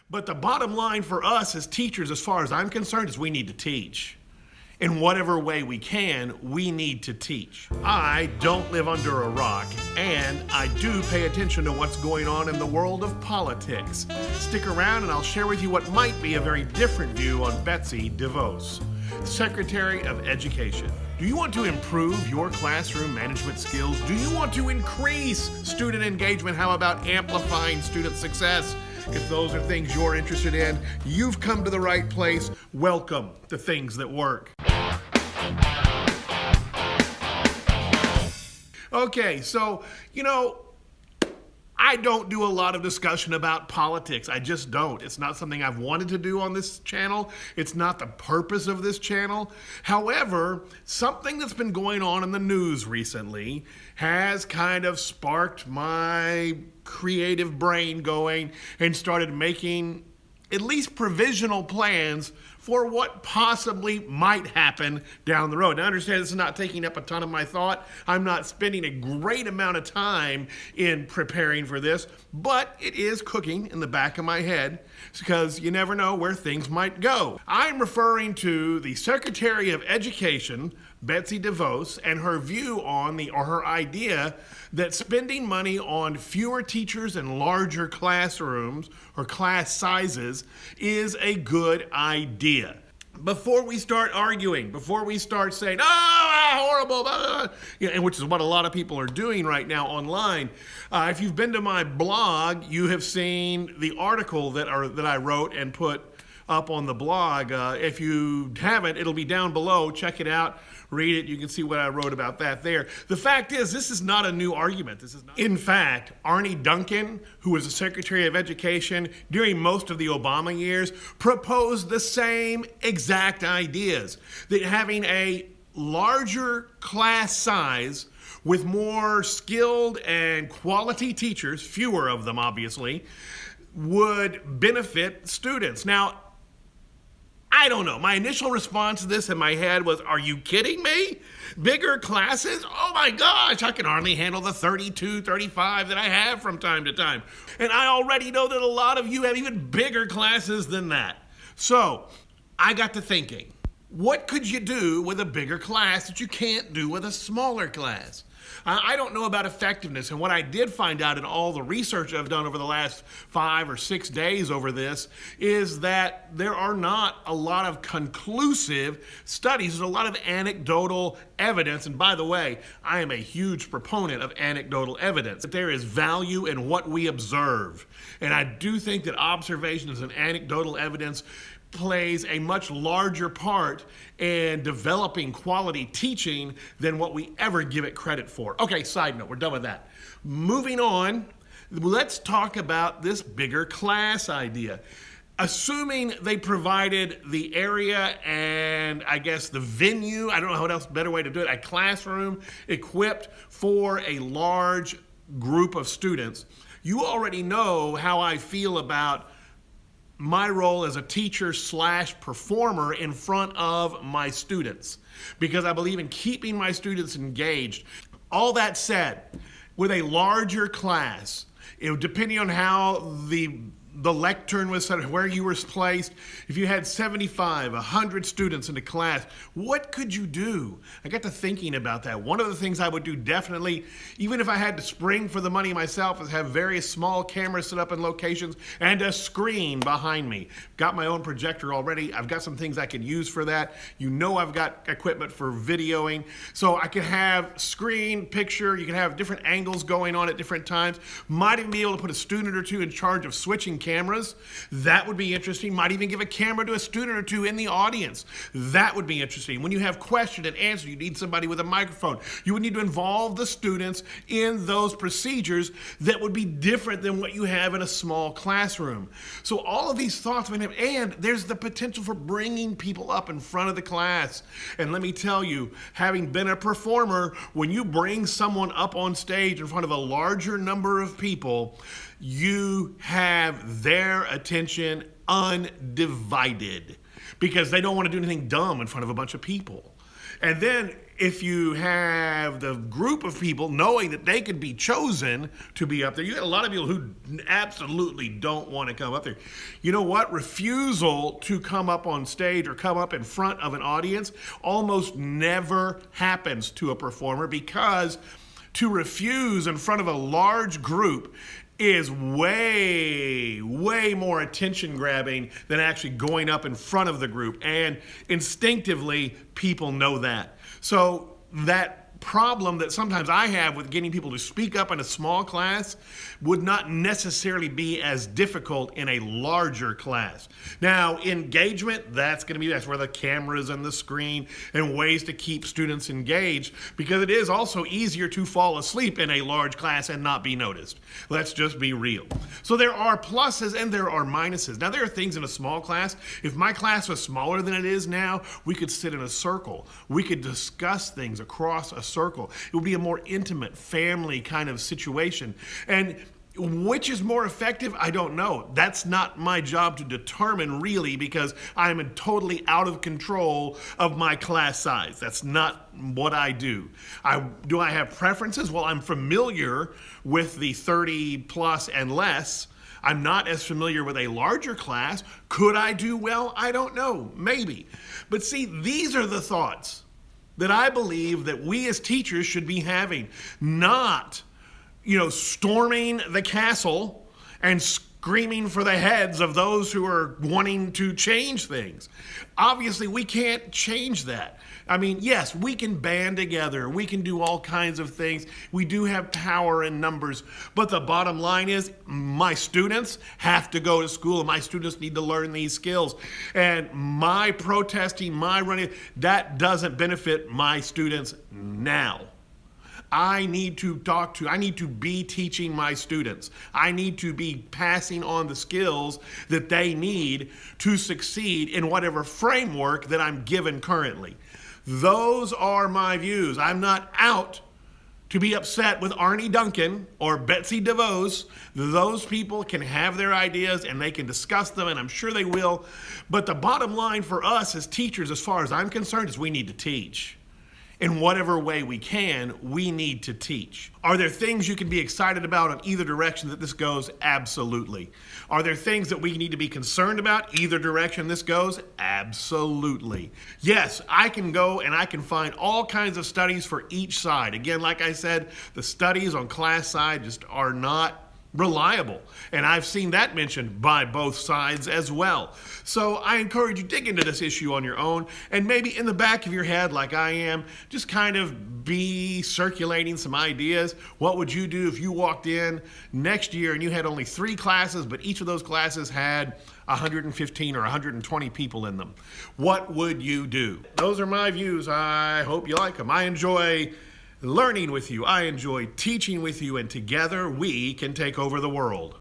But the bottom line for us as teachers, as far as I'm concerned, is we need to teach. In whatever way we can, we need to teach. I don't live under a rock, and I do pay attention to what's going on in the world of politics. Stick around and I'll share with you what might be a very different view on Betsy DeVos, Secretary of Education. Do you want to improve your classroom management skills? Do you want to increase student engagement? How about amplifying student success? If those are things you're interested in, you've come to the right place. Welcome to Things That Work. Okay, so, I don't do a lot of discussion about politics. I just don't. It's not something I've wanted to do on this channel. It's not the purpose of this channel. However, something that's been going on in the news recently has kind of sparked my creative brain going and started making at least provisional plans for what possibly might happen down the road. Now, understand this is not taking up a ton of my thought. I'm not spending a great amount of time in preparing for this, but it is cooking in the back of my head because you never know where things might go. I'm referring to the Secretary of Education, Betsy DeVos, and her view on her idea that spending money on fewer teachers and larger classrooms or class sizes is a good idea. Before we start arguing, before we start saying, horrible, blah, blah, blah, and which is what a lot of people are doing right now online. If you've been to my blog, you have seen the article that I wrote and put up on the blog. If you haven't, it'll be down below. Check it out. Read it. You can see what I wrote about that there. The fact is, this is not a new argument. In fact, Arne Duncan, who was the Secretary of Education during most of the Obama years, proposed the same exact ideas. That having a larger class size with more skilled and quality teachers, fewer of them obviously, would benefit students. Now, I don't know. My initial response to this in my head was, are you kidding me? Bigger classes? Oh my gosh, I can hardly handle the 32, 35 that I have from time to time. And I already know that a lot of you have even bigger classes than that. So I got to thinking, what could you do with a bigger class that you can't do with a smaller class? I don't know about effectiveness, and what I did find out in all the research I've done over the last 5 or 6 days over this is that there are not a lot of conclusive studies. There's a lot of anecdotal evidence, and by the way, I am a huge proponent of anecdotal evidence. There is value in what we observe, and I do think that observations and anecdotal evidence plays a much larger part in developing quality teaching than what we ever give it credit for. Okay, side note, we're done with that. Moving on, let's talk about this bigger class idea. Assuming they provided the area and I guess the venue, I don't know how else better way to do it, a classroom equipped for a large group of students. You already know how I feel about my role as a teacher / performer in front of my students, because I believe in keeping my students engaged. All that said, with a larger class, depending on how the lectern was set, where you were placed, if you had 75, 100 students in a class, what could you do? I got to thinking about that. One of the things I would do definitely, even if I had to spring for the money myself, is have various small cameras set up in locations and a screen behind me. Got my own projector already. I've got some things I can use for that. I've got equipment for videoing. So I could have screen, picture, you can have different angles going on at different times. Might even be able to put a student or two in charge of switching cameras. That would be interesting. Might even give a camera to a student or two in the audience. That would be interesting. When you have question and answer, you need somebody with a microphone. You would need to involve the students in those procedures that would be different than what you have in a small classroom. So all of these thoughts, and there's the potential for bringing people up in front of the class. And let me tell you, having been a performer, when you bring someone up on stage in front of a larger number of people, you have their attention undivided because they don't want to do anything dumb in front of a bunch of people. And then if you have the group of people knowing that they could be chosen to be up there, you got a lot of people who absolutely don't want to come up there. You know what? Refusal to come up on stage or come up in front of an audience almost never happens to a performer, because to refuse in front of a large group is way more attention grabbing than actually going up in front of the group. And instinctively, people know that. So that problem that sometimes I have with getting people to speak up in a small class would not necessarily be as difficult in a larger class. Now, engagement, that's where the cameras and the screen and ways to keep students engaged, because it is also easier to fall asleep in a large class and not be noticed. Let's just be real. So there are pluses and there are minuses. Now, there are things in a small class. If my class was smaller than it is now, we could sit in a circle. We could discuss things across a circle. It would be a more intimate family kind of situation. And which is more effective? I don't know. That's not my job to determine, really, because I'm totally out of control of my class size. That's not what I do. Do I have preferences? Well, I'm familiar with the 30 plus and less. I'm not as familiar with a larger class. Could I do well? I don't know. Maybe. But see, these are the thoughts that I believe that we as teachers should be having, not storming the castle and screaming for the heads of those who are wanting to change things. Obviously, we can't change that. I mean, yes, we can band together. We can do all kinds of things. We do have power in numbers. But the bottom line is, my students have to go to school, and my students need to learn these skills. And my protesting, my running, that doesn't benefit my students now. I need to be teaching my students. I need to be passing on the skills that they need to succeed in whatever framework that I'm given currently. Those are my views. I'm not out to be upset with Arne Duncan or Betsy DeVos. Those people can have their ideas and they can discuss them, and I'm sure they will. But the bottom line for us as teachers, as far as I'm concerned, is we need to teach. In whatever way we can, we need to teach. Are there things you can be excited about in either direction that this goes? Absolutely. Are there things that we need to be concerned about either direction this goes? Absolutely. Yes, I can go and I can find all kinds of studies for each side. Again, like I said, the studies on class side just are not reliable. And I've seen that mentioned by both sides as well. So I encourage you to dig into this issue on your own, and maybe in the back of your head, like I am, just kind of be circulating some ideas. What would you do if you walked in next year and you had only 3 classes, but each of those classes had 115 or 120 people in them? What would you do? Those are my views. I hope you like them. I enjoy learning with you. I enjoy teaching with you, and together we can take over the world.